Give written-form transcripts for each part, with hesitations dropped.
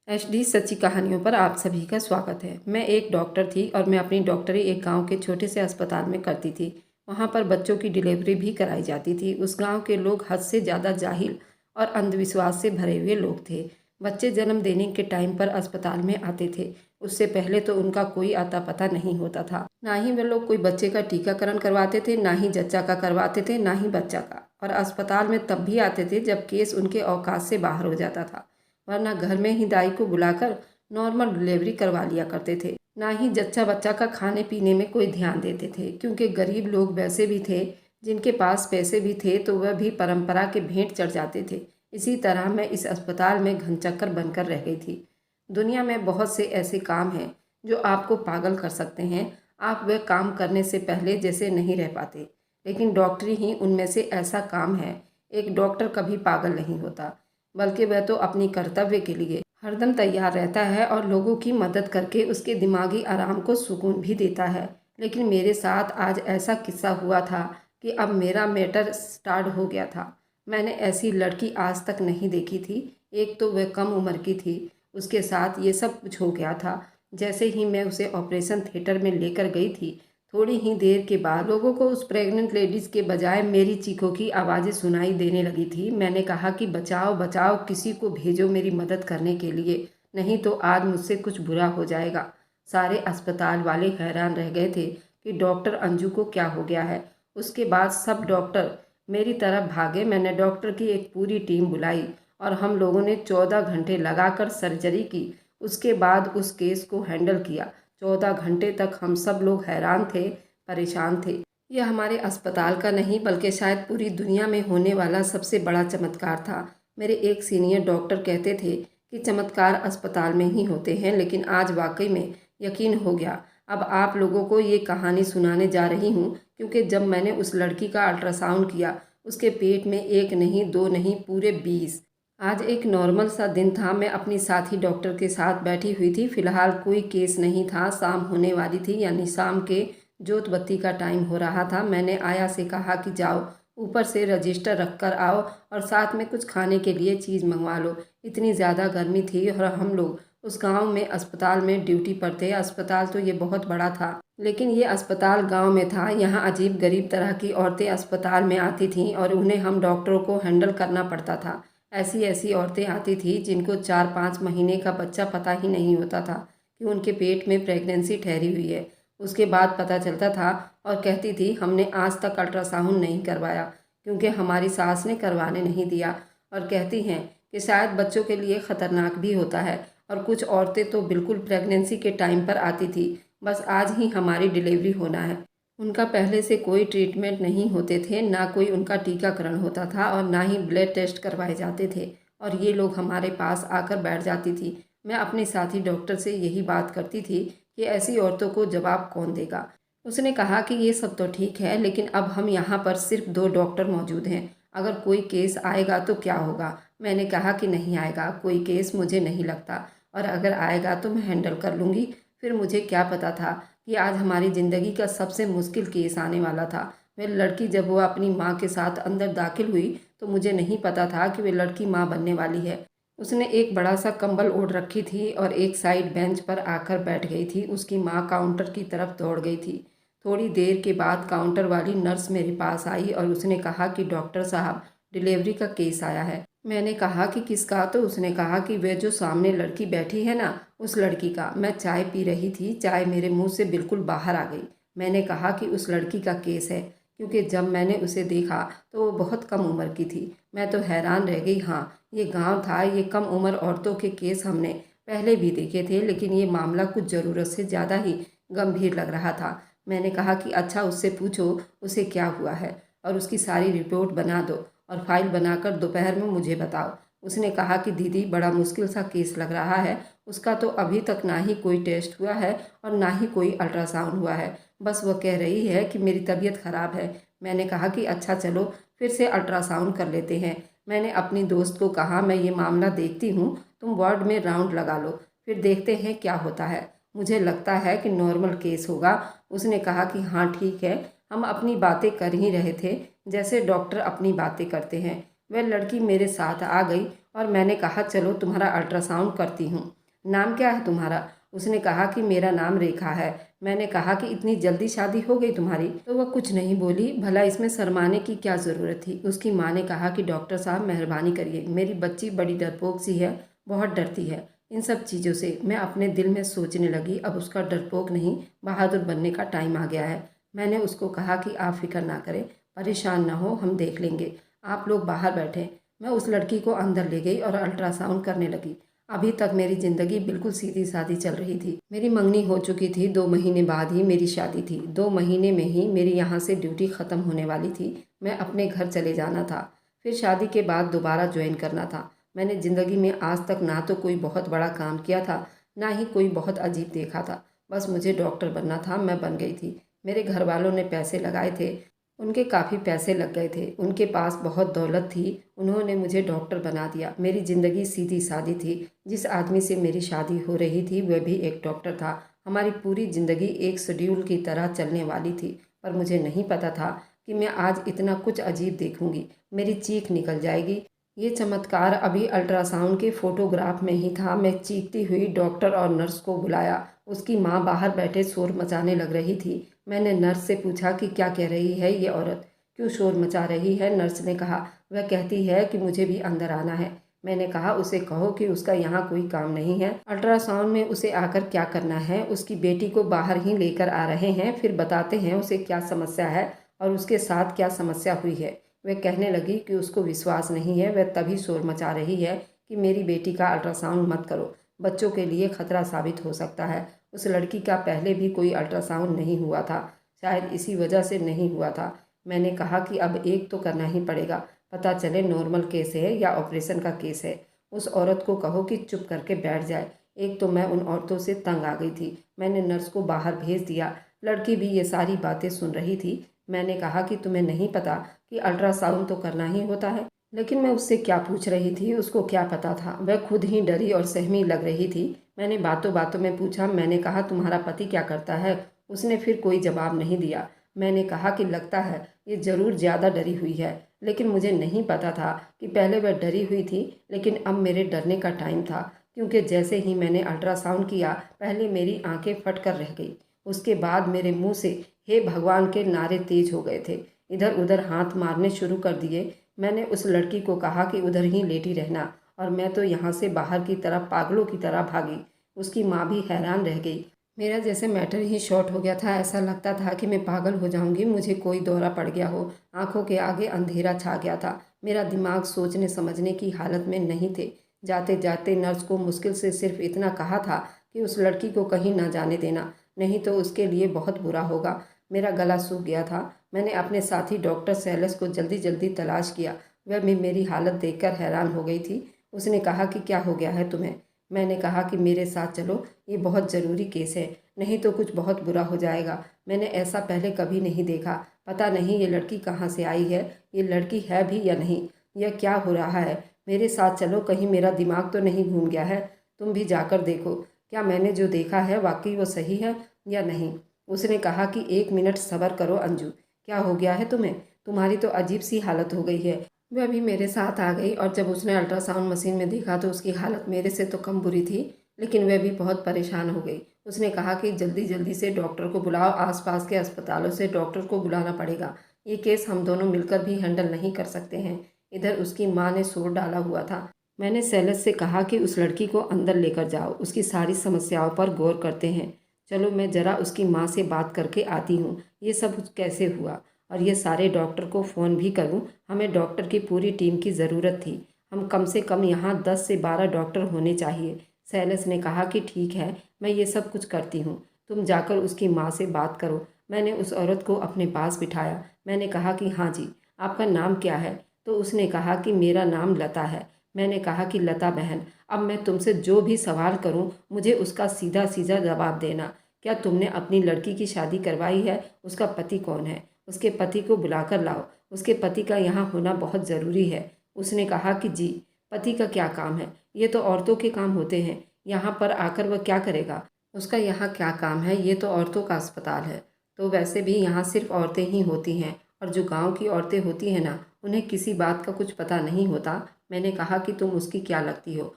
HD सच्ची कहानियों पर आप सभी का स्वागत है। मैं एक डॉक्टर थी और मैं अपनी डॉक्टरी एक गांव के छोटे से अस्पताल में करती थी। वहां पर बच्चों की डिलीवरी भी कराई जाती थी। उस गांव के लोग हद से ज़्यादा जाहिल और अंधविश्वास से भरे हुए लोग थे। बच्चे जन्म देने के टाइम पर अस्पताल में आते थे। उससे पहले तो उनका कोई आता पता नहीं होता था। ना ही वे लोग कोई बच्चे का टीकाकरण करवाते थे, ना ही जच्चा का करवाते थे, ना ही बच्चा का। और अस्पताल में तब भी आते थे जब केस उनके औकात से बाहर हो जाता था, वरना घर में ही दाई को बुलाकर नॉर्मल डिलीवरी करवा लिया करते थे। ना ही जच्चा बच्चा का खाने पीने में कोई ध्यान देते थे, क्योंकि गरीब लोग वैसे भी थे। जिनके पास पैसे भी थे तो वह भी परंपरा के भेंट चढ़ जाते थे। इसी तरह मैं इस अस्पताल में घनचक्कर बनकर रह गई थी। दुनिया में बहुत से ऐसे काम हैं जो आपको पागल कर सकते हैं। आप वह काम करने से पहले जैसे नहीं रह पाते, लेकिन डॉक्टरी ही उनमें से ऐसा काम है। एक डॉक्टर कभी पागल नहीं होता, बल्कि वह तो अपनी कर्तव्य के लिए हरदम तैयार रहता है और लोगों की मदद करके उसके दिमागी आराम को सुकून भी देता है। लेकिन मेरे साथ आज ऐसा किस्सा हुआ था कि अब मेरा मैटर स्टार्ट हो गया था। मैंने ऐसी लड़की आज तक नहीं देखी थी। एक तो वह कम उम्र की थी, उसके साथ ये सब कुछ हो गया था। जैसे ही मैं उसे ऑपरेशन थिएटर में लेकर गई थी, थोड़ी ही देर के बाद लोगों को उस प्रेग्नेंट लेडीज़ के बजाय मेरी चीखों की आवाज़ें सुनाई देने लगी थी। मैंने कहा कि बचाओ बचाओ, किसी को भेजो मेरी मदद करने के लिए, नहीं तो आज मुझसे कुछ बुरा हो जाएगा। सारे अस्पताल वाले हैरान रह गए थे कि डॉक्टर अंजू को क्या हो गया है। उसके बाद सब डॉक्टर मेरी तरफ भागे। मैंने डॉक्टर की एक पूरी टीम बुलाई और हम लोगों ने 14 घंटे लगाकर सर्जरी की। उसके बाद उस केस को हैंडल किया। 14 घंटे तक हम सब लोग हैरान थे, परेशान थे। यह हमारे अस्पताल का नहीं बल्कि शायद पूरी दुनिया में होने वाला सबसे बड़ा चमत्कार था। मेरे एक सीनियर डॉक्टर कहते थे कि चमत्कार अस्पताल में ही होते हैं, लेकिन आज वाकई में यकीन हो गया। अब आप लोगों को ये कहानी सुनाने जा रही हूँ, क्योंकि जब मैंने उस लड़की का अल्ट्रासाउंड किया, उसके पेट में एक नहीं, दो नहीं, पूरे 20। आज एक नॉर्मल सा दिन था। मैं अपनी साथी डॉक्टर के साथ बैठी हुई थी। फिलहाल कोई केस नहीं था। शाम होने वाली थी, यानी शाम के जोत बत्ती का टाइम हो रहा था। मैंने आया से कहा कि जाओ ऊपर से रजिस्टर रख कर आओ और साथ में कुछ खाने के लिए चीज़ मंगवा लो। इतनी ज़्यादा गर्मी थी और हम लोग उस गांव में अस्पताल में ड्यूटी पर थे। अस्पताल तो ये बहुत बड़ा था, लेकिन ये अस्पताल गांव में था। यहाँ अजीब गरीब तरह की औरतें अस्पताल में आती थीं और उन्हें हम डॉक्टरों को हैंडल करना पड़ता था। ऐसी ऐसी औरतें आती थी जिनको 4-5 महीने का बच्चा पता ही नहीं होता था कि उनके पेट में प्रेगनेंसी ठहरी हुई है। उसके बाद पता चलता था और कहती थी हमने आज तक अल्ट्रासाउंड नहीं करवाया क्योंकि हमारी सास ने करवाने नहीं दिया। और कहती हैं कि शायद बच्चों के लिए ख़तरनाक भी होता है। और कुछ औरतें तो बिल्कुल प्रेगनेंसी के टाइम पर आती थी, बस आज ही हमारी डिलीवरी होना है। उनका पहले से कोई ट्रीटमेंट नहीं होते थे, ना कोई उनका टीकाकरण होता था और ना ही ब्लड टेस्ट करवाए जाते थे। और ये लोग हमारे पास आकर बैठ जाती थी। मैं अपने साथी डॉक्टर से यही बात करती थी कि ऐसी औरतों को जवाब कौन देगा। उसने कहा कि ये सब तो ठीक है, लेकिन अब हम यहाँ पर सिर्फ 2 डॉक्टर मौजूद हैं। अगर कोई केस आएगा तो क्या होगा। मैंने कहा कि नहीं आएगा कोई केस, मुझे नहीं लगता, और अगर आएगा तो मैं हैंडल कर लूँगी। फिर मुझे क्या पता था कि आज हमारी ज़िंदगी का सबसे मुश्किल केस आने वाला था। वह लड़की जब वह अपनी माँ के साथ अंदर दाखिल हुई तो मुझे नहीं पता था कि वह लड़की माँ बनने वाली है। उसने एक बड़ा सा कंबल ओढ़ रखी थी और एक साइड बेंच पर आकर बैठ गई थी। उसकी माँ काउंटर की तरफ दौड़ गई थी। थोड़ी देर के बाद काउंटर वाली नर्स मेरे पास आई और उसने कहा कि डॉक्टर साहब, डिलीवरी का केस आया है। मैंने कहा कि किसका? तो उसने कहा कि वह जो सामने लड़की बैठी है ना, उस लड़की का। मैं चाय पी रही थी, चाय मेरे मुंह से बिल्कुल बाहर आ गई। मैंने कहा कि उस लड़की का केस है, क्योंकि जब मैंने उसे देखा तो वो बहुत कम उम्र की थी। मैं तो हैरान रह गई। हाँ, ये गांव था, ये कम उम्र औरतों के केस हमने पहले भी देखे थे, लेकिन ये मामला कुछ ज़रूरत से ज़्यादा ही गंभीर लग रहा था। मैंने कहा कि अच्छा उससे पूछो उसे क्या हुआ है और उसकी सारी रिपोर्ट बना दो और फाइल बनाकर दोपहर में मुझे बताओ। उसने कहा कि दीदी, बड़ा मुश्किल सा केस लग रहा है। उसका तो अभी तक ना ही कोई टेस्ट हुआ है और ना ही कोई अल्ट्रासाउंड हुआ है। बस वो कह रही है कि मेरी तबीयत ख़राब है। मैंने कहा कि अच्छा चलो फिर से अल्ट्रासाउंड कर लेते हैं। मैंने अपनी दोस्त को कहा मैं ये मामला देखती हूँ, तुम वार्ड में राउंड लगा लो, फिर देखते हैं क्या होता है। मुझे लगता है कि नॉर्मल केस होगा। उसने कहा कि हाँ ठीक है। हम अपनी बातें कर ही रहे थे जैसे डॉक्टर अपनी बातें करते हैं। वह लड़की मेरे साथ आ गई और मैंने कहा चलो तुम्हारा अल्ट्रासाउंड करती हूँ। नाम क्या है तुम्हारा? उसने कहा कि मेरा नाम रेखा है। मैंने कहा कि इतनी जल्दी शादी हो गई तुम्हारी? तो वह कुछ नहीं बोली। भला इसमें शर्माने की क्या ज़रूरत थी? उसकी माँ ने कहा कि डॉक्टर साहब मेहरबानी करिए, मेरी बच्ची बड़ी डरपोक सी है, बहुत डरती है इन सब चीज़ों से। मैं अपने दिल में सोचने लगी, अब उसका डरपोक नहीं बहादुर बनने का टाइम आ गया है। मैंने उसको कहा कि आप फिक्र ना करें, परेशान ना हो, हम देख लेंगे, आप लोग बाहर बैठे। मैं उस लड़की को अंदर ले गई और अल्ट्रासाउंड करने लगी। अभी तक मेरी ज़िंदगी बिल्कुल सीधी सादी चल रही थी। मेरी मंगनी हो चुकी थी, 2 महीने बाद ही मेरी शादी थी। 2 महीने में ही मेरी यहाँ से ड्यूटी ख़त्म होने वाली थी। मैं अपने घर चले जाना था, फिर शादी के बाद दोबारा ज्वाइन करना था। मैंने ज़िंदगी में आज तक ना तो कोई बहुत बड़ा काम किया था, ना ही कोई बहुत अजीब देखा था। बस मुझे डॉक्टर बनना था, मैं बन गई थी। मेरे घर वालों ने पैसे लगाए थे, उनके काफ़ी पैसे लग गए थे, उनके पास बहुत दौलत थी, उन्होंने मुझे डॉक्टर बना दिया। मेरी ज़िंदगी सीधी सादी थी। जिस आदमी से मेरी शादी हो रही थी वह भी एक डॉक्टर था। हमारी पूरी ज़िंदगी एक शेड्यूल की तरह चलने वाली थी। पर मुझे नहीं पता था कि मैं आज इतना कुछ अजीब देखूंगी, मेरी चीख निकल जाएगी। ये चमत्कार अभी अल्ट्रासाउंड के फोटोग्राफ में ही था। मैं चीखती हुई डॉक्टर और नर्स को बुलाया। उसकी माँ बाहर बैठे शोर मचाने लग रही थी। मैंने नर्स से पूछा कि क्या कह रही है ये औरत, क्यों शोर मचा रही है? नर्स ने कहा, वह कहती है कि मुझे भी अंदर आना है। मैंने कहा, उसे कहो कि उसका यहाँ कोई काम नहीं है, अल्ट्रासाउंड में उसे आकर क्या करना है? उसकी बेटी को बाहर ही लेकर आ रहे हैं, फिर बताते हैं उसे क्या समस्या है और उसके साथ क्या समस्या हुई है। वह कहने लगी कि उसको विश्वास नहीं है, वह तभी शोर मचा रही है कि मेरी बेटी का अल्ट्रासाउंड मत करो, बच्चों के लिए खतरा साबित हो सकता है। उस लड़की का पहले भी कोई अल्ट्रासाउंड नहीं हुआ था, शायद इसी वजह से नहीं हुआ था। मैंने कहा कि अब एक तो करना ही पड़ेगा, पता चले नॉर्मल केस है या ऑपरेशन का केस है। उस औरत को कहो कि चुप करके बैठ जाए। एक तो मैं उन औरतों से तंग आ गई थी। मैंने नर्स को बाहर भेज दिया। लड़की भी ये सारी बातें सुन रही थी। मैंने कहा कि तुम्हें नहीं पता कि अल्ट्रासाउंड तो करना ही होता है? लेकिन मैं उससे क्या पूछ रही थी, उसको क्या पता था? वह खुद ही डरी और सहमी लग रही थी। मैंने बातों बातों में पूछा, मैंने कहा तुम्हारा पति क्या करता है? उसने फिर कोई जवाब नहीं दिया। मैंने कहा कि लगता है ये ज़रूर ज़्यादा डरी हुई है, लेकिन मुझे नहीं पता था कि पहले वह डरी हुई थी, लेकिन अब मेरे डरने का टाइम था। क्योंकि जैसे ही मैंने अल्ट्रासाउंड किया, पहले मेरी आंखें फट कर रह गई, उसके बाद मेरे मुंह से हे भगवान के नारे तेज हो गए थे। इधर उधर हाथ मारने शुरू कर दिए। मैंने उस लड़की को कहा कि उधर ही लेटी रहना, और मैं तो यहाँ से बाहर की तरफ पागलों की तरह भागी। उसकी माँ भी हैरान रह गई। मेरा जैसे मैटर ही शॉर्ट हो गया था, ऐसा लगता था कि मैं पागल हो जाऊंगी, मुझे कोई दौरा पड़ गया हो। आंखों के आगे अंधेरा छा गया था। मेरा दिमाग सोचने समझने की हालत में नहीं थे। जाते जाते नर्स को मुश्किल से सिर्फ इतना कहा था कि उस लड़की को कहीं ना जाने देना, नहीं तो उसके लिए बहुत बुरा होगा। मेरा गला सूख गया था। मैंने अपने साथी डॉक्टर सैलस को जल्दी जल्दी तलाश किया। वह भी मेरी हालत देखकर हैरान हो गई थी। उसने कहा कि क्या हो गया है तुम्हें? मैंने कहा कि मेरे साथ चलो, ये बहुत ज़रूरी केस है, नहीं तो कुछ बहुत बुरा हो जाएगा। मैंने ऐसा पहले कभी नहीं देखा। पता नहीं ये लड़की कहाँ से आई है, ये लड़की है भी या नहीं, यह क्या हो रहा है? मेरे साथ चलो, कहीं मेरा दिमाग तो नहीं घूम गया है। तुम भी जाकर देखो, क्या मैंने जो देखा है वाकई वो सही है या नहीं। उसने कहा कि 1 मिनट सब्र करो अंजू, क्या हो गया है तुम्हें? तुम्हारी तो अजीब सी हालत हो गई है। वह भी मेरे साथ आ गई और जब उसने अल्ट्रासाउंड मशीन में देखा तो उसकी हालत मेरे से तो कम बुरी थी, लेकिन वह भी बहुत परेशान हो गई। उसने कहा कि जल्दी जल्दी से डॉक्टर को बुलाओ, आसपास के अस्पतालों से डॉक्टर को बुलाना पड़ेगा, ये केस हम दोनों मिलकर भी हैंडल नहीं कर सकते हैं। इधर उसकी माँ ने शोर डाला हुआ था। मैंने सैलस से कहा कि उस लड़की को अंदर लेकर जाओ, उसकी सारी समस्याओं पर गौर करते हैं। चलो मैं ज़रा उसकी माँ से बात करके आती हूँ, ये सब कैसे हुआ, और ये सारे डॉक्टर को फ़ोन भी करूं। हमें डॉक्टर की पूरी टीम की ज़रूरत थी। हम कम से कम यहाँ 10 से 12 डॉक्टर होने चाहिए। सैलस ने कहा कि ठीक है, मैं ये सब कुछ करती हूँ, तुम जाकर उसकी माँ से बात करो। मैंने उस औरत को अपने पास बिठाया। मैंने कहा कि हाँ जी, आपका नाम क्या है? तो उसने कहा कि मेरा नाम लता है। मैंने कहा कि लता बहन, अब मैं तुमसे जो भी सवाल करूं, मुझे उसका सीधा सीधा जवाब देना। क्या तुमने अपनी लड़की की शादी करवाई है? उसका पति कौन है? उसके पति को बुलाकर लाओ, उसके पति का यहाँ होना बहुत ज़रूरी है। उसने कहा कि जी। पति का क्या काम है? ये तो औरतों के काम होते हैं, यहाँ पर आकर वह क्या करेगा? उसका यहाँ क्या काम है? ये तो औरतों का अस्पताल है। तो वैसे भी यहाँ सिर्फ औरतें ही होती हैं, और जो गांव की औरतें होती हैं ना, उन्हें किसी बात का कुछ पता नहीं होता। मैंने कहा कि तुम उसकी क्या लगती हो?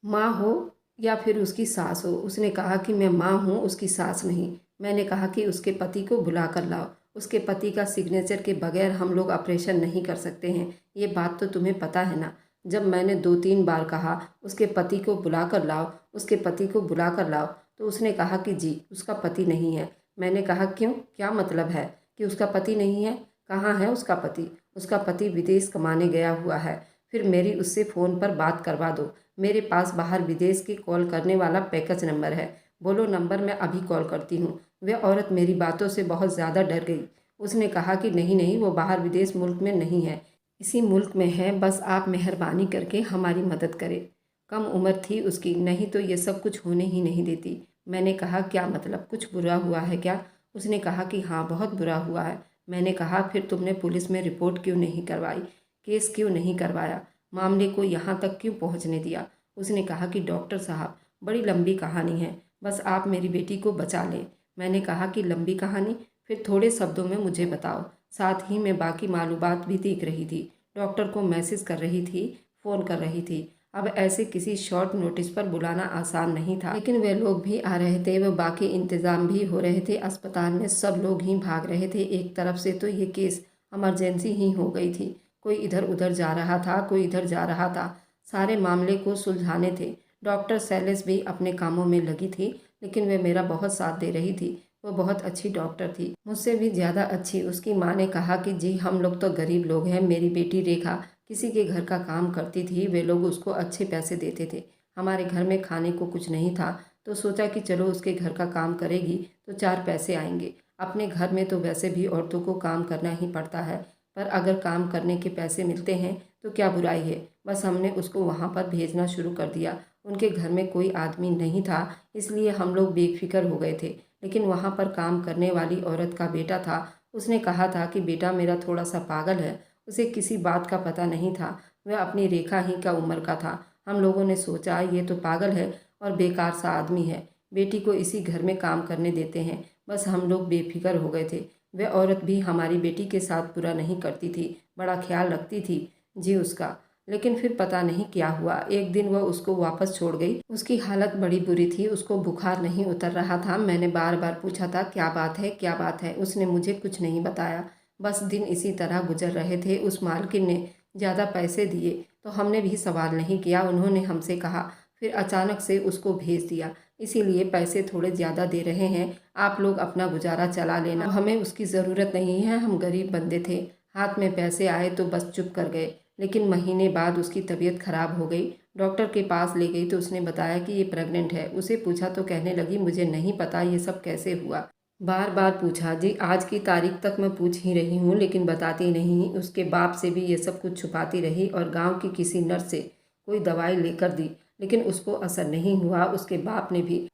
माँ हो या फिर उसकी सास हो। उसने कहा कि मैं माँ हूँ, उसकी सास नहीं। मैंने कहा कि उसके पति को बुला कर लाओ। उसके पति का सिग्नेचर के बगैर हम लोग ऑपरेशन नहीं कर सकते हैं, ये बात तो तुम्हें पता है ना। जब मैंने 2-3 बार कहा उसके पति को बुला कर लाओ, उसके पति को बुला कर लाओ, तो उसने कहा कि जी उसका पति नहीं है। मैंने कहा क्यों, क्या मतलब है कि उसका पति नहीं है? कहाँ है उसका पति? उसका पति विदेश कमाने गया हुआ है। फिर मेरी उससे फ़ोन पर बात करवा दो। मेरे पास बाहर विदेश की कॉल करने वाला पैकेज नंबर है। बोलो नंबर, मैं अभी कॉल करती हूँ। वह औरत मेरी बातों से बहुत ज़्यादा डर गई। उसने कहा कि नहीं नहीं, वो बाहर विदेश मुल्क में नहीं है, इसी मुल्क में है, बस आप मेहरबानी करके हमारी मदद करें। कम उम्र थी उसकी, नहीं तो ये सब कुछ होने ही नहीं देती। मैंने कहा क्या मतलब, कुछ बुरा हुआ है क्या? उसने कहा कि हाँ बहुत बुरा हुआ है। मैंने कहा फिर तुमने पुलिस में रिपोर्ट क्यों नहीं करवाई, केस क्यों नहीं करवाया, मामले को यहाँ तक क्यों पहुँचने दिया? उसने कहा कि डॉक्टर साहब बड़ी लंबी कहानी है, बस आप मेरी बेटी को बचा लें। मैंने कहा कि लंबी कहानी, फिर थोड़े शब्दों में मुझे बताओ। साथ ही मैं बाकी मालूमात भी देख रही थी, डॉक्टर को मैसेज कर रही थी, फ़ोन कर रही थी। अब ऐसे किसी शॉर्ट नोटिस पर बुलाना आसान नहीं था, लेकिन वे लोग भी आ रहे थे, वे बाकी इंतज़ाम भी हो रहे थे। अस्पताल में सब लोग ही भाग रहे थे। एक तरफ से तो ये केस इमरजेंसी ही हो गई थी, कोई इधर उधर जा रहा था, कोई इधर जा रहा था, सारे मामले को सुलझाने थे। डॉक्टर शैलेश भी अपने कामों में लगी थी, लेकिन वे मेरा बहुत साथ दे रही थी। वो बहुत अच्छी डॉक्टर थी, मुझसे भी ज़्यादा अच्छी। उसकी माँ ने कहा कि जी हम लोग तो गरीब लोग हैं, मेरी बेटी रेखा किसी के घर का काम करती थी, वे लोग उसको अच्छे पैसे देते थे। हमारे घर में खाने को कुछ नहीं था, तो सोचा कि चलो उसके घर का काम करेगी तो 4 पैसे आएंगे। अपने घर में तो वैसे भी औरतों को काम करना ही पड़ता है, पर अगर काम करने के पैसे मिलते हैं तो क्या बुराई है। बस हमने उसको वहाँ पर भेजना शुरू कर दिया। उनके घर में कोई आदमी नहीं था, इसलिए हम लोग बेफिक्र हो गए थे। लेकिन वहाँ पर काम करने वाली औरत का बेटा था। उसने कहा था कि बेटा मेरा थोड़ा सा पागल है, उसे किसी बात का पता नहीं था, वह अपनी रेखा ही का उम्र का था। हम लोगों ने सोचा ये तो पागल है और बेकार सा आदमी है, बेटी को इसी घर में काम करने देते हैं। बस हम लोग बेफिक्र हो गए थे। वह औरत भी हमारी बेटी के साथ बुरा नहीं करती थी, बड़ा ख्याल रखती थी जी उसका। लेकिन फिर पता नहीं क्या हुआ, एक दिन वह उसको वापस छोड़ गई। उसकी हालत बड़ी बुरी थी, उसको बुखार नहीं उतर रहा था। मैंने बार बार पूछा था क्या बात है, क्या बात है, उसने मुझे कुछ नहीं बताया। बस दिन इसी तरह गुजर रहे थे। उस मालकिन ने ज़्यादा पैसे दिए तो हमने भी सवाल नहीं किया, उन्होंने हमसे कहा, फिर अचानक से उसको भेज दिया। इसीलिए पैसे थोड़े ज़्यादा दे रहे हैं, आप लोग अपना गुजारा चला लेना, हमें उसकी ज़रूरत नहीं है, हम गरीब बंदे थे। हाथ में पैसे आए तो बस चुप कर गए। लेकिन महीने बाद उसकी तबीयत खराब हो गई। डॉक्टर के पास ले गई तो उसने बताया कि ये प्रेग्नेंट है। उसे पूछा तो कहने लगी मुझे नहीं पता ये सब कैसे हुआ। बार बार पूछा जी, आज की तारीख तक मैं पूछ ही रही हूँ लेकिन बताती नहीं। उसके बाप से भी ये सब कुछ छुपाती रही और गांव की किसी नर्स से कोई दवाई लेकर दी, लेकिन उसको असर नहीं हुआ। उसके बाप ने भी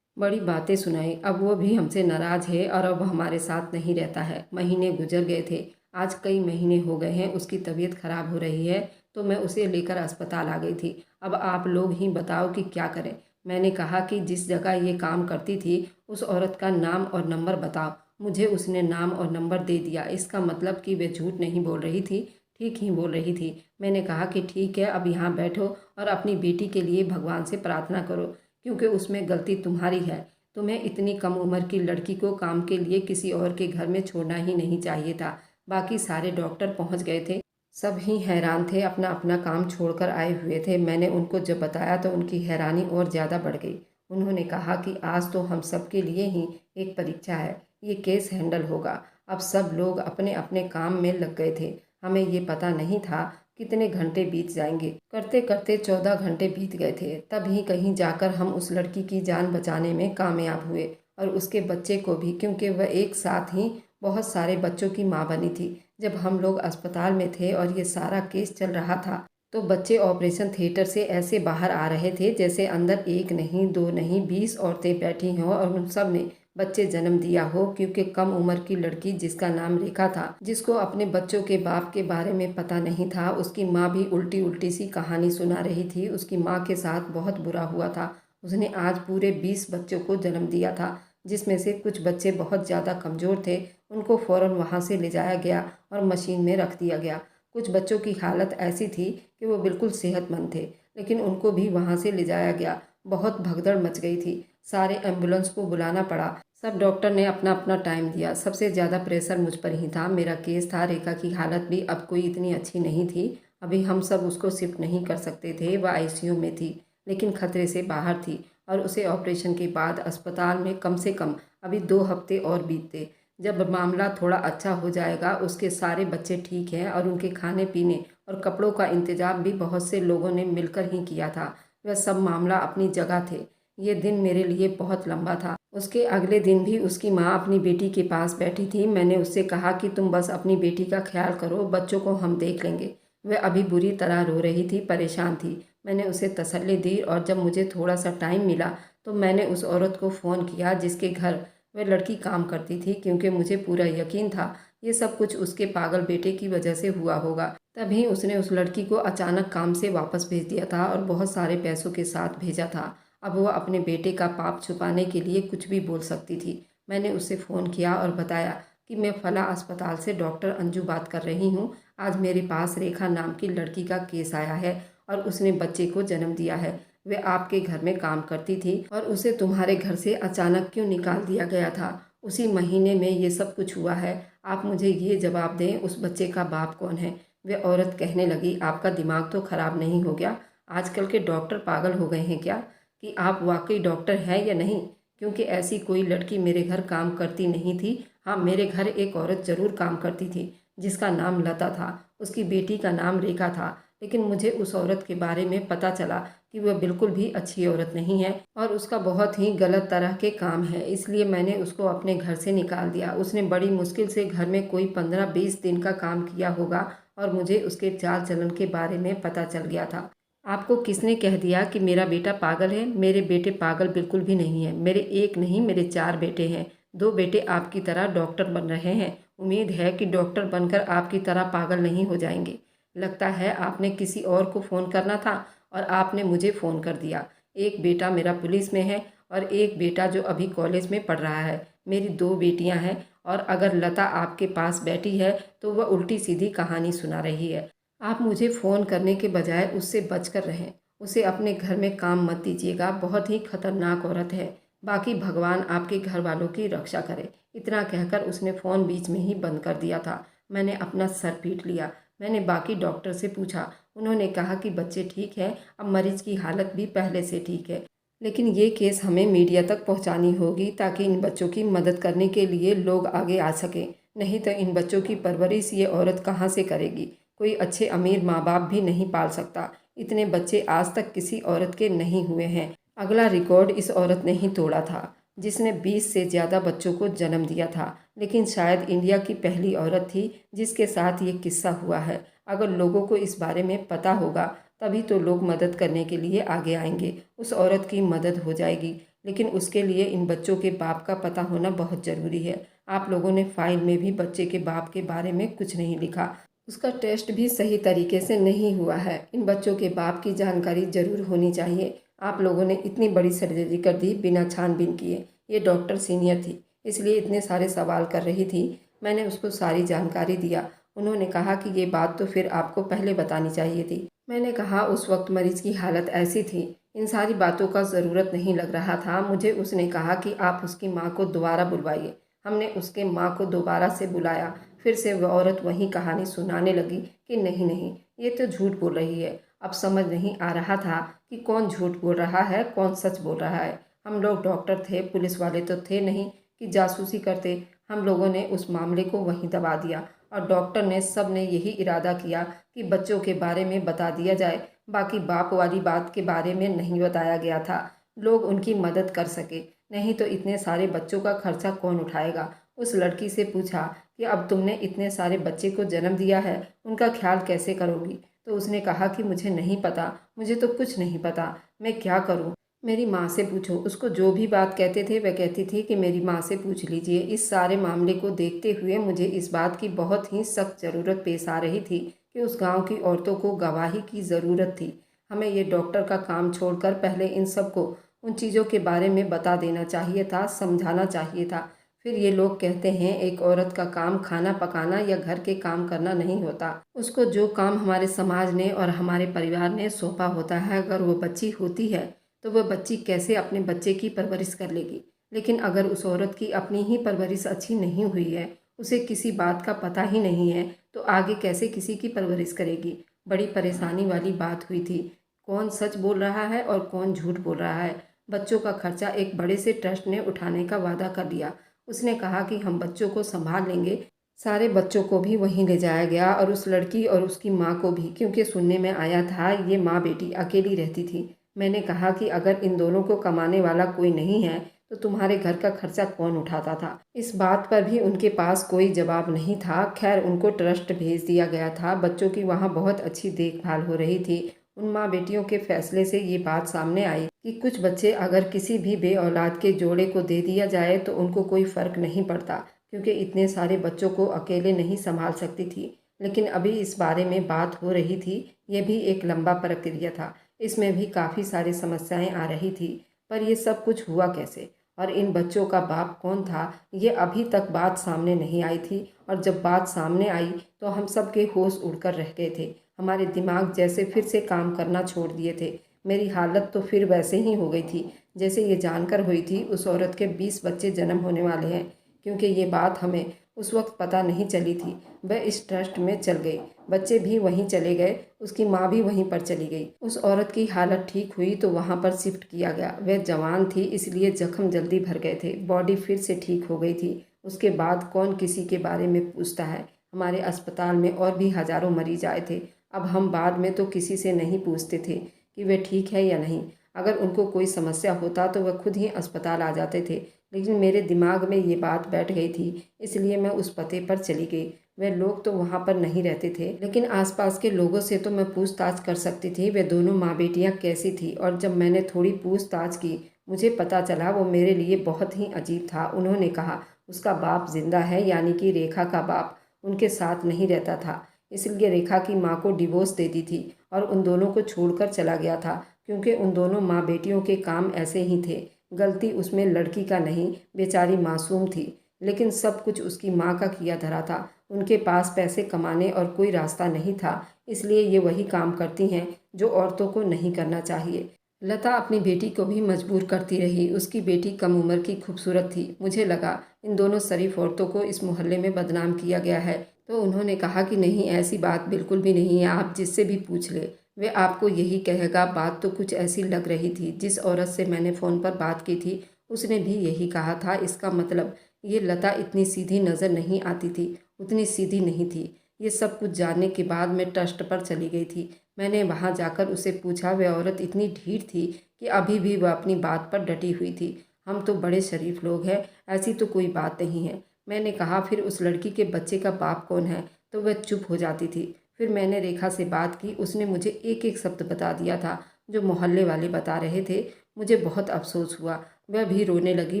बड़ी बातें सुनाई। अब वो भी हमसे नाराज़ है और अब हमारे साथ नहीं रहता है। महीने गुजर गए थे, आज कई महीने हो गए हैं। उसकी तबीयत खराब हो रही है तो मैं उसे लेकर अस्पताल आ गई थी। अब आप लोग ही बताओ कि क्या करें। मैंने कहा कि जिस जगह ये काम करती थी उस औरत का नाम और नंबर बताओ। मुझे उसने नाम और नंबर दे दिया। इसका मतलब कि वे झूठ नहीं बोल रही थी, ठीक ही बोल रही थी। मैंने कहा कि ठीक है, अब यहाँ बैठो और अपनी बेटी के लिए भगवान से प्रार्थना करो, क्योंकि उसमें गलती तुम्हारी है। तुम्हें इतनी कम उम्र की लड़की को काम के लिए किसी और के घर में छोड़ना ही नहीं चाहिए था। बाकी सारे डॉक्टर पहुंच गए थे, सब ही हैरान थे, अपना अपना काम छोड़कर आए हुए थे। मैंने उनको जब बताया तो उनकी हैरानी और ज़्यादा बढ़ गई। उन्होंने कहा कि आज तो हम सब के लिए ही एक परीक्षा है, ये केस हैंडल होगा। अब सब लोग अपने अपने काम में लग गए थे। हमें ये पता नहीं था कितने घंटे बीत जाएंगे। करते करते 14 घंटे बीत गए थे। तभी कहीं जाकर हम उस लड़की की जान बचाने में कामयाब हुए और उसके बच्चे को भी, क्योंकि वह एक साथ ही बहुत सारे बच्चों की माँ बनी थी। जब हम लोग अस्पताल में थे और ये सारा केस चल रहा था तो बच्चे ऑपरेशन थिएटर से ऐसे बाहर आ रहे थे जैसे अंदर एक नहीं, दो नहीं, 20 औरतें बैठी हों और उन सब ने बच्चे जन्म दिया हो। क्योंकि कम उम्र की लड़की जिसका नाम रेखा था, जिसको अपने बच्चों के बाप के बारे में पता नहीं था, उसकी माँ भी उल्टी उल्टी सी कहानी सुना रही थी। उसकी माँ के साथ बहुत बुरा हुआ था। उसने आज पूरे 20 बच्चों को जन्म दिया था, जिसमें से कुछ बच्चे बहुत ज़्यादा कमज़ोर थे। उनको फ़ौरन वहाँ से ले जाया गया और मशीन में रख दिया गया। कुछ बच्चों की हालत ऐसी थी कि वो बिल्कुल सेहतमंद थे, लेकिन उनको भी वहाँ से ले जाया गया बहुत भगदड़ मच गई थी। सारे एम्बुलेंस को बुलाना पड़ा। सब डॉक्टर ने अपना अपना टाइम दिया। सबसे ज़्यादा प्रेशर मुझ पर ही था। मेरा केस था। रेखा की हालत भी अब कोई इतनी अच्छी नहीं थी। अभी हम सब उसको शिफ्ट नहीं कर सकते थे। वह आईसीयू में थी, लेकिन खतरे से बाहर थी और उसे ऑपरेशन के बाद अस्पताल में कम से कम अभी 2 हफ्ते और बीतते। जब मामला थोड़ा अच्छा हो जाएगा, उसके सारे बच्चे ठीक हैं और उनके खाने पीने और कपड़ों का इंतजाम भी बहुत से लोगों ने मिलकर ही किया था। वह सब मामला अपनी जगह थे। ये दिन मेरे लिए बहुत लंबा था। उसके अगले दिन भी उसकी माँ अपनी बेटी के पास बैठी थी। मैंने उससे कहा कि तुम बस अपनी बेटी का ख्याल करो, बच्चों को हम देख लेंगे। वह अभी बुरी तरह रो रही थी, परेशान थी। मैंने उसे तसल्ली दी और जब मुझे थोड़ा सा टाइम मिला तो मैंने उस औरत को फ़ोन किया जिसके घर वह लड़की काम करती थी, क्योंकि मुझे पूरा यकीन था ये सब कुछ उसके पागल बेटे की वजह से हुआ होगा। तभी उसने उस लड़की को अचानक काम से वापस भेज दिया था और बहुत सारे पैसों के साथ भेजा था। अब वह अपने बेटे का पाप छुपाने के लिए कुछ भी बोल सकती थी। मैंने उससे फ़ोन किया और बताया कि मैं फला अस्पताल से डॉक्टर अंजू बात कर रही हूँ। आज मेरे पास रेखा नाम की लड़की का केस आया है और उसने बच्चे को जन्म दिया है। वह आपके घर में काम करती थी और उसे तुम्हारे घर से अचानक क्यों निकाल दिया गया था? उसी महीने में ये सब कुछ हुआ है। आप मुझे ये जवाब दें, उस बच्चे का बाप कौन है? वह औरत कहने लगी, आपका दिमाग तो खराब नहीं हो गया? आजकल के डॉक्टर पागल हो गए हैं क्या कि आप वाकई डॉक्टर हैं या नहीं? क्योंकि ऐसी कोई लड़की मेरे घर काम करती नहीं थी। हाँ, मेरे घर एक औरत ज़रूर काम करती थी जिसका नाम लता था। उसकी बेटी का नाम रेखा था। लेकिन मुझे उस औरत के बारे में पता चला कि वह बिल्कुल भी अच्छी औरत नहीं है और उसका बहुत ही गलत तरह के काम है। इसलिए मैंने उसको अपने घर से निकाल दिया। उसने बड़ी मुश्किल से घर में कोई 15-20 दिन का काम किया होगा और मुझे उसके चाल चलन के बारे में पता चल गया था। आपको किसने कह दिया कि मेरा बेटा पागल है? मेरे बेटे पागल बिल्कुल भी नहीं है। मेरे एक नहीं, मेरे 4 बेटे हैं। 2 बेटे आपकी तरह डॉक्टर बन रहे हैं। उम्मीद है कि डॉक्टर बनकर आपकी तरह पागल नहीं हो जाएंगे। लगता है आपने किसी और को फ़ोन करना था और आपने मुझे फ़ोन कर दिया। एक बेटा मेरा पुलिस में है और एक बेटा जो अभी कॉलेज में पढ़ रहा है। मेरी 2 बेटियां हैं और अगर लता आपके पास बैठी है तो वह उल्टी सीधी कहानी सुना रही है। आप मुझे फ़ोन करने के बजाय उससे बचकर रहें। उसे अपने घर में काम मत दीजिएगा। बहुत ही खतरनाक औरत है। बाकी भगवान आपके घर वालों की रक्षा करे। इतना कहकर उसने फ़ोन बीच में ही बंद कर दिया था। मैंने अपना सर पीट लिया। मैंने बाकी डॉक्टर से पूछा। उन्होंने कहा कि बच्चे ठीक हैं, अब मरीज की हालत भी पहले से ठीक है। लेकिन ये केस हमें मीडिया तक पहुंचानी होगी ताकि इन बच्चों की मदद करने के लिए लोग आगे आ सकें। नहीं तो इन बच्चों की परवरिश ये औरत कहाँ से करेगी? कोई अच्छे अमीर माँ बाप भी नहीं पाल सकता। इतने बच्चे आज तक किसी औरत के नहीं हुए हैं। अगला रिकॉर्ड इस औरत ने ही तोड़ा था जिसने 20 से ज़्यादा बच्चों को जन्म दिया था। लेकिन शायद इंडिया की पहली औरत थी जिसके साथ ये किस्सा हुआ है। अगर लोगों को इस बारे में पता होगा तभी तो लोग मदद करने के लिए आगे आएंगे। उस औरत की मदद हो जाएगी, लेकिन उसके लिए इन बच्चों के बाप का पता होना बहुत ज़रूरी है। आप लोगों ने फाइल में भी बच्चे के बाप के बारे में कुछ नहीं लिखा। उसका टेस्ट भी सही तरीके से नहीं हुआ है। इन बच्चों के बाप की जानकारी ज़रूर होनी चाहिए। आप लोगों ने इतनी बड़ी सर्जरी कर दी बिना छानबीन किए। ये डॉक्टर सीनियर थी, इसलिए इतने सारे सवाल कर रही थी। मैंने उसको सारी जानकारी दिया। उन्होंने कहा कि ये बात तो फिर आपको पहले बतानी चाहिए थी। मैंने कहा उस वक्त मरीज की हालत ऐसी थी, इन सारी बातों का ज़रूरत नहीं लग रहा था मुझे। उसने कहा कि आप उसकी माँ को दोबारा बुलवाइए। हमने उसके माँ को दोबारा से बुलाया। फिर से वह औरत वही कहानी सुनाने लगी कि नहीं नहीं, ये तो झूठ बोल रही है। अब समझ नहीं आ रहा था कि कौन झूठ बोल रहा है, कौन सच बोल रहा है। हम लोग डॉक्टर थे, पुलिस वाले तो थे नहीं कि जासूसी करते। हम लोगों ने उस मामले को वहीं दबा दिया और डॉक्टर ने सब ने यही इरादा किया कि बच्चों के बारे में बता दिया जाए। बाकी बाप वाली बात के बारे में नहीं बताया गया था, लोग उनकी मदद कर सके। नहीं तो इतने सारे बच्चों का खर्चा कौन उठाएगा? उस लड़की से पूछा कि अब तुमने इतने सारे बच्चे को जन्म दिया है, उनका ख्याल कैसे करोगी? तो उसने कहा कि मुझे नहीं पता, मुझे तो कुछ नहीं पता, मैं क्या करूं? मेरी माँ से पूछो। उसको जो भी बात कहते थे वह कहती थी कि मेरी माँ से पूछ लीजिए। इस सारे मामले को देखते हुए मुझे इस बात की बहुत ही सख्त ज़रूरत पेश आ रही थी कि उस गांव की औरतों को गवाही की ज़रूरत थी। हमें ये डॉक्टर का काम छोड़कर पहले इन सबको उन चीज़ों के बारे में बता देना चाहिए था, समझाना चाहिए था। फिर ये लोग कहते हैं एक औरत का काम खाना पकाना या घर के काम करना नहीं होता। उसको जो काम हमारे समाज ने और हमारे परिवार ने सौंपा होता है, अगर वो बच्ची होती है तो वह बच्ची कैसे अपने बच्चे की परवरिश कर लेगी। लेकिन अगर उस औरत की अपनी ही परवरिश अच्छी नहीं हुई है, उसे किसी बात का पता ही नहीं है, तो आगे कैसे किसी की परवरिश करेगी। बड़ी परेशानी वाली बात हुई थी। कौन सच बोल रहा है और कौन झूठ बोल रहा है। बच्चों का खर्चा एक बड़े से ट्रस्ट ने उठाने का वादा कर लिया। उसने कहा कि हम बच्चों को संभाल लेंगे। सारे बच्चों को भी वहीं ले जाया गया और उस लड़की और उसकी माँ को भी, क्योंकि सुनने में आया था ये माँ बेटी अकेली रहती थी। मैंने कहा कि अगर इन दोनों को कमाने वाला कोई नहीं है तो तुम्हारे घर का खर्चा कौन उठाता था। इस बात पर भी उनके पास कोई जवाब नहीं था। खैर, उनको ट्रस्ट भेज दिया गया था। बच्चों की वहाँ बहुत अच्छी देखभाल हो रही थी। उन माँ बेटियों के फैसले से ये बात सामने आई कि कुछ बच्चे अगर किसी भी बे औलाद के जोड़े को दे दिया जाए तो उनको कोई फ़र्क नहीं पड़ता, क्योंकि इतने सारे बच्चों को अकेले नहीं संभाल सकती थी। लेकिन अभी इस बारे में बात हो रही थी। ये भी एक लंबा प्रक्रिया था। इसमें भी काफ़ी सारी समस्याएं आ रही थी। पर ये सब कुछ हुआ कैसे और इन बच्चों का बाप कौन था, ये अभी तक बात सामने नहीं आई थी। और जब बात सामने आई तो हम सब के होश उड़कर रह गए थे। हमारे दिमाग जैसे फिर से काम करना छोड़ दिए थे। मेरी हालत तो फिर वैसे ही हो गई थी जैसे ये जानकर हुई थी उस औरत के 20 बच्चे जन्म होने वाले हैं, क्योंकि ये बात हमें उस वक्त पता नहीं चली थी। वह इस ट्रस्ट में चल गई, बच्चे भी वहीं चले गए, उसकी माँ भी वहीं पर चली गई। उस औरत की हालत ठीक हुई तो वहाँ पर शिफ्ट किया गया। वह जवान थी, इसलिए जख्म जल्दी भर गए थे, बॉडी फिर से ठीक हो गई थी। उसके बाद कौन किसी के बारे में पूछता है। हमारे अस्पताल में और भी हज़ारों मरीज आए थे। अब हम बाद में तो किसी से नहीं पूछते थे कि वे ठीक है या नहीं। अगर उनको कोई समस्या होता तो वह खुद ही अस्पताल आ जाते थे। लेकिन मेरे दिमाग में ये बात बैठ गई थी, इसलिए मैं उस पते पर चली गई। वे लोग तो वहाँ पर नहीं रहते थे, लेकिन आसपास के लोगों से तो मैं पूछताछ कर सकती थी वे दोनों माँ बेटियाँ कैसी थी। और जब मैंने थोड़ी पूछताछ की, मुझे पता चला वो मेरे लिए बहुत ही अजीब था। उन्होंने कहा उसका बाप जिंदा है, यानी कि रेखा का बाप उनके साथ नहीं रहता था, इसलिए रेखा की माँ को डिवोर्स दे दी थी और उन दोनों को छोड़कर चला गया था, क्योंकि उन दोनों माँ बेटियों के काम ऐसे ही थे। गलती उसमें लड़की का नहीं, बेचारी मासूम थी, लेकिन सब कुछ उसकी माँ का किया धरा था। उनके पास पैसे कमाने और कोई रास्ता नहीं था, इसलिए ये वही काम करती हैं जो औरतों को नहीं करना चाहिए। लता अपनी बेटी को भी मजबूर करती रही। उसकी बेटी कम उम्र की खूबसूरत थी। मुझे लगा इन दोनों शरीफ औरतों को इस मोहल्ले में बदनाम किया गया है, तो उन्होंने कहा कि नहीं, ऐसी बात बिल्कुल भी नहीं है, आप जिससे भी पूछ ले वे आपको यही कहेगा। बात तो कुछ ऐसी लग रही थी। जिस औरत से मैंने फ़ोन पर बात की थी उसने भी यही कहा था। इसका मतलब ये लता इतनी सीधी नज़र नहीं आती थी, उतनी सीधी नहीं थी। ये सब कुछ जानने के बाद मैं ट्रस्ट पर चली गई थी। मैंने वहां जाकर उसे पूछा। वह औरत इतनी ढीठ थी कि अभी भी वह अपनी बात पर डटी हुई थी। हम तो बड़े शरीफ लोग हैं, ऐसी तो कोई बात नहीं है। मैंने कहा फिर उस लड़की के बच्चे का बाप कौन है, तो वह चुप हो जाती थी। फिर मैंने रेखा से बात की। उसने मुझे एक एक शब्द बता दिया था जो मोहल्ले वाले बता रहे थे। मुझे बहुत अफसोस हुआ। वह भी रोने लगी।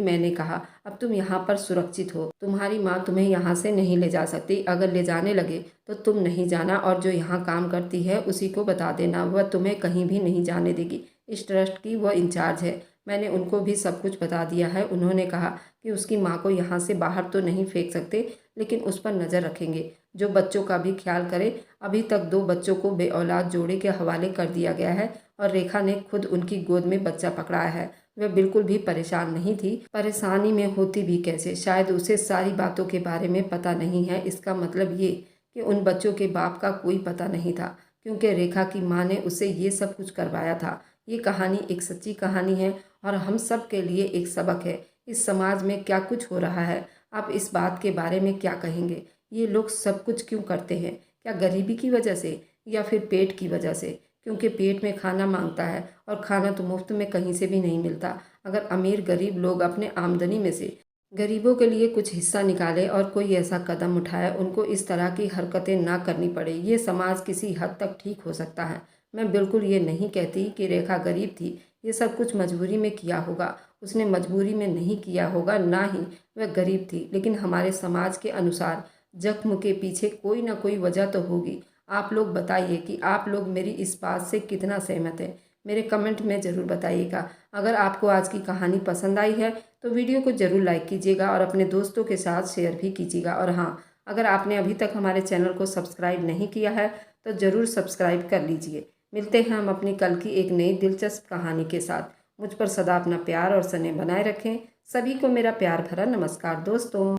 मैंने कहा अब तुम यहाँ पर सुरक्षित हो, तुम्हारी माँ तुम्हें यहाँ से नहीं ले जा सकती। अगर ले जाने लगे तो तुम नहीं जाना, और जो यहाँ काम करती है उसी को बता देना, वह तुम्हें कहीं भी नहीं जाने देगी। इस ट्रस्ट की वह इंचार्ज है। मैंने उनको भी सब कुछ बता दिया है। उन्होंने कहा कि उसकी माँ को यहाँ से बाहर तो नहीं फेंक सकते, लेकिन उस पर नज़र रखेंगे, जो बच्चों का भी ख्याल करे। अभी तक 2 बच्चों को बे औलाद जोड़े के हवाले कर दिया गया है और रेखा ने खुद उनकी गोद में बच्चा पकड़ाया है। वह बिल्कुल भी परेशान नहीं थी। परेशानी में होती भी कैसे, शायद उसे सारी बातों के बारे में पता नहीं है। इसका मतलब ये कि उन बच्चों के बाप का कोई पता नहीं था, क्योंकि रेखा की माँ ने उसे ये सब कुछ करवाया था। ये कहानी एक सच्ची कहानी है और हम सब के लिए एक सबक है। इस समाज में क्या कुछ हो रहा है, आप इस बात के बारे में क्या कहेंगे? ये लोग सब कुछ क्यों करते हैं? क्या गरीबी की वजह से या फिर पेट की वजह से? क्योंकि पेट में खाना मांगता है और खाना तो मुफ्त में कहीं से भी नहीं मिलता। अगर अमीर गरीब लोग अपने आमदनी में से गरीबों के लिए कुछ हिस्सा निकाले और कोई ऐसा कदम उठाए, उनको इस तरह की हरकतें ना करनी पड़े, ये समाज किसी हद तक ठीक हो सकता है। मैं बिल्कुल ये नहीं कहती कि रेखा गरीब थी। ये सब कुछ मजबूरी में किया होगा। उसने मजबूरी में नहीं किया होगा, ना ही वह गरीब थी। लेकिन हमारे समाज के अनुसार जख्म के पीछे कोई ना कोई वजह तो होगी। आप लोग बताइए कि आप लोग मेरी इस बात से कितना सहमत हैं। मेरे कमेंट में ज़रूर बताइएगा। अगर आपको आज की कहानी पसंद आई है तो वीडियो को ज़रूर लाइक कीजिएगा और अपने दोस्तों के साथ शेयर भी कीजिएगा। और हाँ, अगर आपने अभी तक हमारे चैनल को सब्सक्राइब नहीं किया है तो ज़रूर सब्सक्राइब कर लीजिए। मिलते हैं हम अपनी कल की एक नई दिलचस्प कहानी के साथ। मुझ पर सदा अपना प्यार और स्नेह बनाए रखें। सभी को मेरा प्यार भरा नमस्कार दोस्तों।